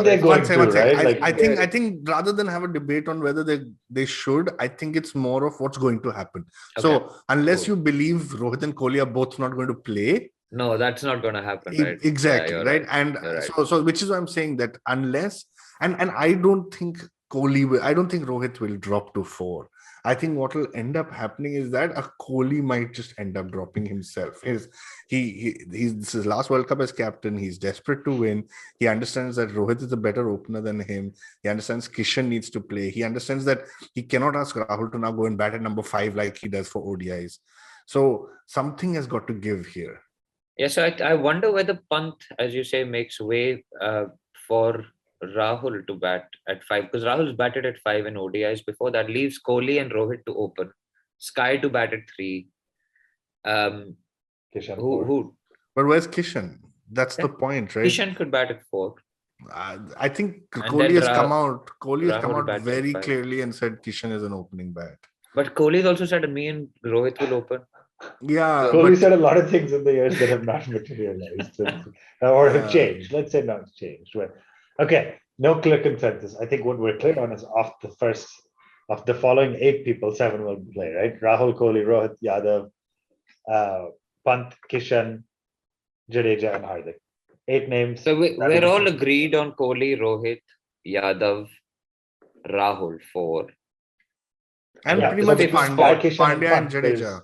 Speaker 1: they're going to, right?
Speaker 2: I think rather than have a debate on whether they should, I think it's more of what's going to happen. Okay. So unless you believe Rohit and Kohli are both not going to play,
Speaker 3: no, that's not going to happen, right?
Speaker 2: Exactly, right? And so which is why I'm saying that unless and I don't think Rohit will drop to 4. I think what will end up happening is that a Kohli might just end up dropping himself. This is his last World Cup as captain. He's desperate to win. He understands that Rohit is a better opener than him. He understands Kishan needs to play. He understands that he cannot ask Rahul to now go and bat at number 5 like he does for ODIs. So something has got to give here.
Speaker 3: Yeah, so I wonder whether Pant, as you say, makes way for Rahul to bat at 5, because Rahul's batted at 5 in ODIs before. That leaves Kohli and Rohit to open, Sky to bat at 3.
Speaker 1: Kishan
Speaker 2: but where's Kishan? That's the point, right?
Speaker 3: Kishan could bat at 4.
Speaker 2: I think Kohli has come out very clearly and said Kishan is an opening bat.
Speaker 3: But Kohli's also said me and Rohit will open.
Speaker 2: Yeah,
Speaker 1: Kohli said a lot of things in the years that have not materialized or have changed. Let's say not changed. Well, okay, no clear consensus. I think what we're clear on is of the following 8 people, 7 will play, right? Rahul, Kohli, Rohit, Yadav, Pant, Kishan, Jadeja, and Hardik. 8 names.
Speaker 3: So we're all agreed on Kohli, Rohit, Yadav, Rahul, 4.
Speaker 2: And pretty much Pandya and Jadeja.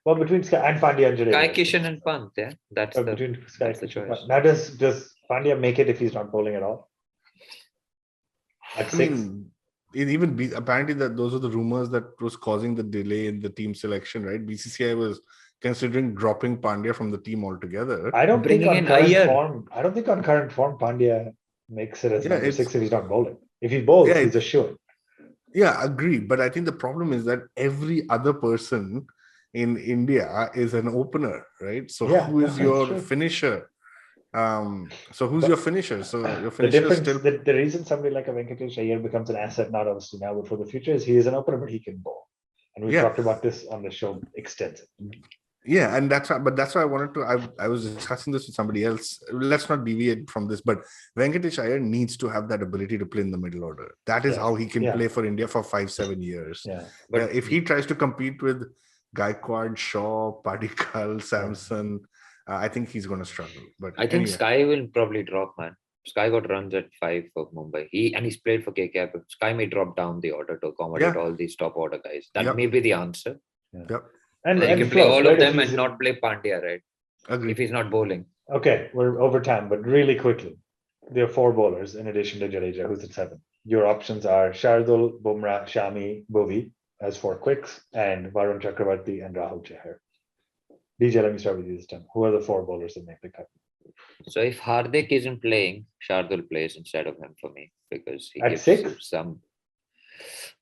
Speaker 1: Well, between Sky and Pandya and Jadeja.
Speaker 3: Sky, Kishan and Pant, yeah. That's the choice.
Speaker 1: Now does Pandya make it if he's not bowling at all? At 6?
Speaker 2: apparently that those are the rumors that was causing the delay in the team selection, right? BCCI was considering dropping Pandya from the team altogether.
Speaker 1: I don't think
Speaker 3: Bringing
Speaker 1: on
Speaker 3: in
Speaker 1: current
Speaker 3: Iyer.
Speaker 1: form. I don't think on current form Pandya makes it as
Speaker 2: Yeah,
Speaker 1: number
Speaker 2: it's
Speaker 1: 6 if he's not bowling. If he bowls, he's a sure.
Speaker 2: yeah, agree. But I think the problem is that every other person in India is an opener, right? So
Speaker 1: Yeah,
Speaker 2: who is
Speaker 1: that's
Speaker 2: your
Speaker 1: true.
Speaker 2: finisher? So who's
Speaker 1: But
Speaker 2: your finisher? So your
Speaker 1: the
Speaker 2: finisher is
Speaker 1: difference,
Speaker 2: still
Speaker 1: the reason somebody like a Venkatesh Iyer becomes an asset, not obviously now, but for the future, is he is an opener, but he can bowl. And we've
Speaker 2: yeah.
Speaker 1: talked about this on the show extensively.
Speaker 2: Yeah, and that's why, but that's why I wanted to. I was discussing this with somebody else. Let's not deviate from this, but Venkatesh Iyer needs to have that ability to play in the middle order. That is
Speaker 1: Yeah.
Speaker 2: how he can
Speaker 1: Yeah.
Speaker 2: play for India for 5-7 years.
Speaker 1: Yeah.
Speaker 3: But
Speaker 2: If he tries to compete with Gaikwad, Shaw, Padikkal, Samson, I think he's going to struggle. But
Speaker 3: I think
Speaker 2: anyway,
Speaker 3: Sky will probably drop, man. Sky got runs at 5 for Mumbai. He's played for KKR, but Sky may drop down the order to accommodate
Speaker 2: yeah,
Speaker 3: all these top order guys. That
Speaker 2: yep,
Speaker 3: may be the answer.
Speaker 2: yep,
Speaker 1: And
Speaker 3: He can play
Speaker 1: Flo,
Speaker 3: all
Speaker 1: where
Speaker 3: of
Speaker 1: does
Speaker 3: them
Speaker 1: he
Speaker 3: and not play Pandya, right?
Speaker 2: agree.
Speaker 3: If he's not bowling.
Speaker 1: Okay, we're over time, but really quickly. There are 4 bowlers in addition to Jadeja, who's at 7. Your options are Shardul, Bumrah, Shami, Bhuvi as 4 quicks, and Varun Chakravarti and Rahul Chahar. DJ, let me start with you this time. Who are the 4 bowlers that make the cut?
Speaker 3: So if Hardik isn't playing, Shardul plays instead of him for me because he
Speaker 1: At
Speaker 3: gives
Speaker 1: 6?
Speaker 3: you some.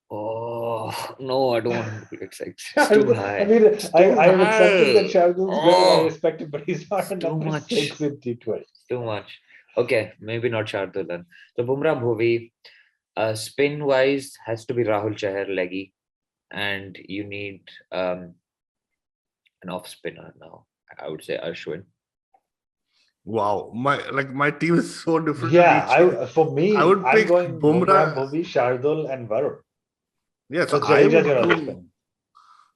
Speaker 3: Oh no, I don't want him to play at 6. It's too high.
Speaker 1: I mean,
Speaker 3: It's
Speaker 1: I
Speaker 3: too
Speaker 1: have accepted that
Speaker 3: high.
Speaker 1: Shardul's good and I
Speaker 3: Oh,
Speaker 1: respect it, but he's not a
Speaker 3: it's too
Speaker 1: number
Speaker 3: much.
Speaker 1: 6 in T20.
Speaker 3: Too much. Okay, maybe not Shardul then. So Bumrah Bhuvi, spin wise has to be Rahul Chahar leggy, and you need an off spinner now. I would say Ashwin.
Speaker 2: Wow, my team is so different.
Speaker 1: Yeah, for me,
Speaker 2: I would
Speaker 1: I'm
Speaker 2: pick
Speaker 1: going Bumrah,
Speaker 2: Bumrah.
Speaker 1: Bhuvi, Shardul, and Varun.
Speaker 2: Yeah, so
Speaker 1: Because
Speaker 2: I
Speaker 1: Jadeja's
Speaker 2: would
Speaker 1: your other
Speaker 2: go.
Speaker 1: spin.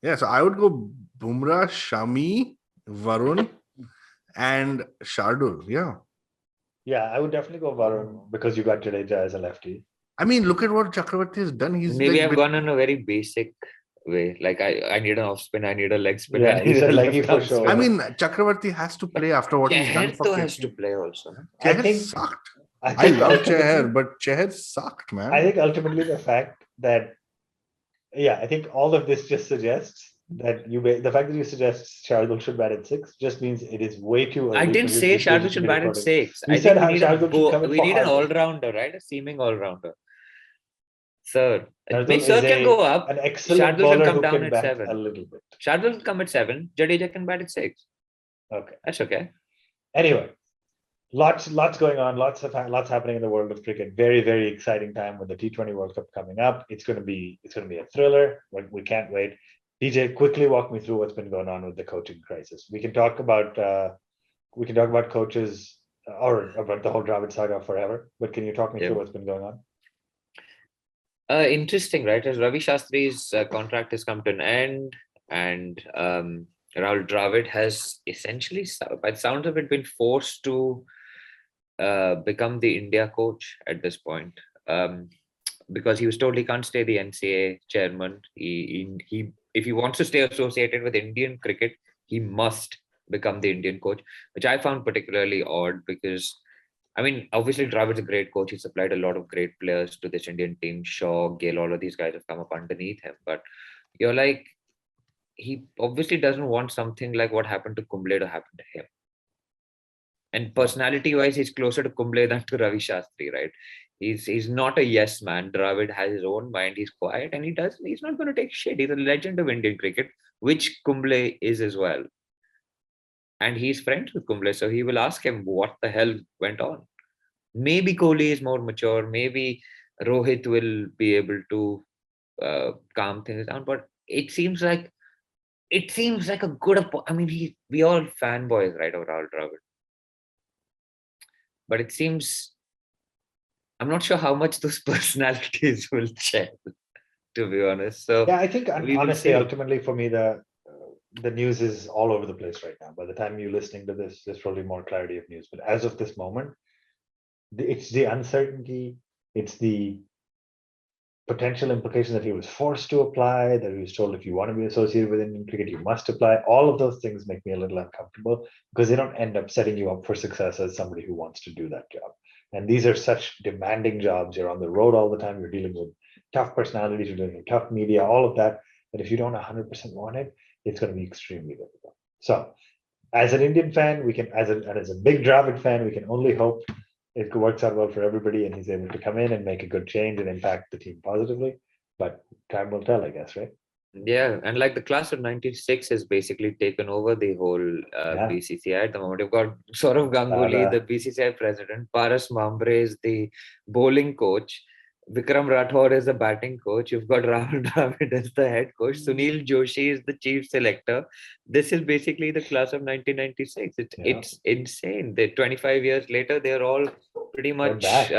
Speaker 2: Yeah, so I would go Bumrah, Shami, Varun, and Shardul. Yeah.
Speaker 1: Yeah, I would definitely go Varun because you got Jadeja as a lefty.
Speaker 2: I mean, look at what Chakravarti has done. He's
Speaker 3: Maybe
Speaker 2: like
Speaker 3: I've gone in a very basic way. Like I need an off spin, I need a leg spin,
Speaker 1: Yeah,
Speaker 3: I
Speaker 1: you
Speaker 3: need
Speaker 1: said
Speaker 3: a
Speaker 1: leggy
Speaker 3: left
Speaker 1: for
Speaker 3: arm
Speaker 1: sure.
Speaker 3: spin.
Speaker 2: I mean, Chakravarti has to play after what he's done
Speaker 3: Chahar
Speaker 2: for
Speaker 3: though has to
Speaker 2: KKR.
Speaker 3: play also. No?
Speaker 1: I
Speaker 2: Chahar
Speaker 1: think
Speaker 2: sucked.
Speaker 1: I
Speaker 2: I
Speaker 1: think
Speaker 2: love
Speaker 1: ultimately,
Speaker 2: Chahar, but Chahar sucked,
Speaker 1: I
Speaker 2: man.
Speaker 1: think ultimately the fact that I think all of this just suggests that the fact that you suggest Shardul should bat at 6 just means it is way too early.
Speaker 3: I didn't
Speaker 1: for
Speaker 3: say
Speaker 1: this
Speaker 3: Shardul
Speaker 1: to
Speaker 3: should
Speaker 1: be
Speaker 3: bat at
Speaker 1: recording.
Speaker 3: 6.
Speaker 1: You
Speaker 3: I
Speaker 1: said
Speaker 3: think
Speaker 1: how Shardul should come in
Speaker 3: we
Speaker 1: for
Speaker 3: need an all
Speaker 1: Hardik.
Speaker 3: rounder, right? A seaming all rounder. Sir,
Speaker 1: Shardul
Speaker 3: Sir
Speaker 1: is
Speaker 3: can go up.
Speaker 1: an excellent
Speaker 3: Shardul can
Speaker 1: bowler
Speaker 3: come
Speaker 1: who
Speaker 3: down
Speaker 1: can
Speaker 3: at
Speaker 1: bat
Speaker 3: 7.
Speaker 1: a little bit.
Speaker 3: Shardul can come at 7. Jadeja can bat at 6.
Speaker 1: Okay.
Speaker 3: That's okay.
Speaker 1: Anyway, lots going on. Lots happening in the world of cricket. Very, very exciting time with the T20 World Cup coming up. It's going to be a thriller. We can't wait. DJ, quickly walk me through what's been going on with the coaching crisis. We can talk about coaches or about the whole Dravid saga forever. But can you talk me through what's been going on?
Speaker 3: Interesting, right? As Ravi Shastri's contract has come to an end, and Rahul Dravid has essentially, by the sounds of it, been forced to become the India coach at this point. Because he was told he can't stay the NCA chairman. He if he wants to stay associated with Indian cricket, he must become the Indian coach, which I found particularly odd because, I mean, obviously Dravid's a great coach. He supplied a lot of great players to this Indian team. Shaw, Gale, all of these guys have come up underneath him. But you're like, he obviously doesn't want something like what happened to Kumble to happen to him. And personality-wise, he's closer to Kumble than to Ravi Shastri, right? He's not a yes man. Dravid has his own mind. He's quiet and he's not going to take shit. He's a legend of Indian cricket, which Kumble is as well. And he's friends with Kumble, so he will ask him what the hell went on. Maybe Kohli is more mature. Maybe Rohit will be able to calm things down. But it seems like a good. I mean, we all fanboys, right, of Rahul Dravid. But it seems I'm not sure how much those personalities will gel, to be honest. So
Speaker 1: yeah, I think honestly,
Speaker 3: see.
Speaker 1: ultimately for me, the news is all over the place right now. By the time you're listening to this, there's probably more clarity of news. But as of this moment, it's the uncertainty, it's the potential implication that he was forced to apply, that he was told if you want to be associated with Indian cricket, you must apply. All of those things make me a little uncomfortable because they don't end up setting you up for success as somebody who wants to do that job. And these are such demanding jobs. You're on the road all the time. You're dealing with tough personalities are doing it, tough media, all of that. But if you don't 100% want it, it's going to be extremely difficult. So, as an Indian fan, we can, as a big Dravid fan, we can only hope it works out well for everybody, and he's able to come in and make a good change and impact the team positively. But time will tell, I guess, right?
Speaker 3: Yeah, and like the class of '96 has basically taken over the whole
Speaker 1: Yeah.
Speaker 3: BCCI at the moment. You've got Saurav Ganguly,
Speaker 1: Thala.
Speaker 3: the BCCI president, Paras Mambre is the bowling coach, Vikram Rathore is the batting coach. You've got Rahul Dravid as the head coach. Sunil Joshi is the chief selector. This is basically the class of 1996.
Speaker 1: Yeah.
Speaker 3: It's insane. 25 years later, they're all pretty much
Speaker 1: back.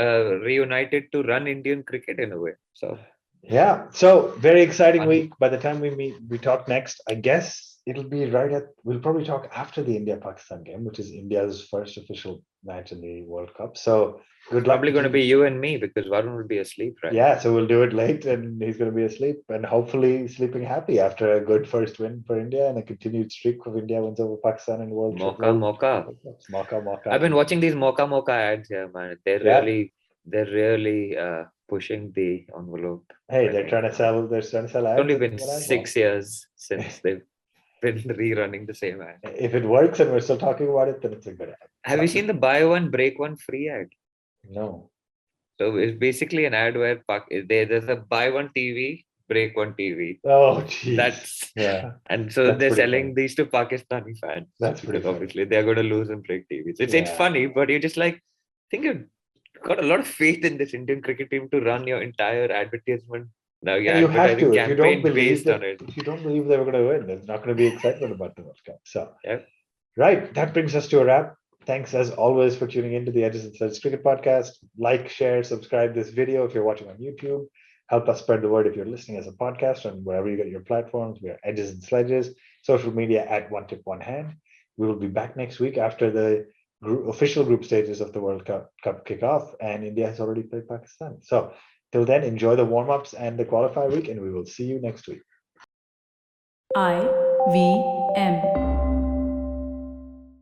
Speaker 3: reunited to run Indian cricket in a way. So
Speaker 1: Yeah. So very exciting week. By the time we talk next, I guess it'll be we'll probably talk after the India-Pakistan game, which is India's first official match in the World Cup. So good luck.
Speaker 3: probably going to be you and me because Varun will be asleep, right?
Speaker 1: Yeah, so we'll do it late and he's going to be asleep and hopefully sleeping happy after a good first win for India and a continued streak of India wins over Pakistan in World Cup.
Speaker 3: Mocha. I've been watching these Mocha ads here, man. They're really pushing the envelope.
Speaker 1: Hey, they're trying to sell ads.
Speaker 3: It's only been 6 years since they've been rerunning the same ad.
Speaker 1: If it works and we're still talking about it, then it's a good ad.
Speaker 3: Have you seen the buy one, break one free ad?
Speaker 1: No.
Speaker 3: So it's basically an ad where there's a buy one TV, break one TV.
Speaker 1: Oh, geez.
Speaker 3: And so they're selling these to Pakistani fans.
Speaker 1: That's pretty
Speaker 3: because obviously they're going to lose and break TVs. It's funny, but you just like think you've got a lot of faith in this Indian cricket team to run your entire advertisement. Now
Speaker 1: you have to. If you don't believe
Speaker 3: based on it.
Speaker 1: If you don't believe they were going to win, there's not going to be excitement about the World Cup. So,
Speaker 3: right,
Speaker 1: that brings us to a wrap. Thanks as always for tuning into the Edges and Sledges Cricket Podcast. Like, share, subscribe this video if you're watching on YouTube. Help us spread the word if you're listening as a podcast on wherever you get your platforms. We are Edges and Sledges. Social media at One Tip One Hand. We will be back next week after the official group stages of the World Cup kick off, and India has already played Pakistan. So till then, enjoy the warm-ups and the qualifier week, and we will see you next week.
Speaker 4: IVM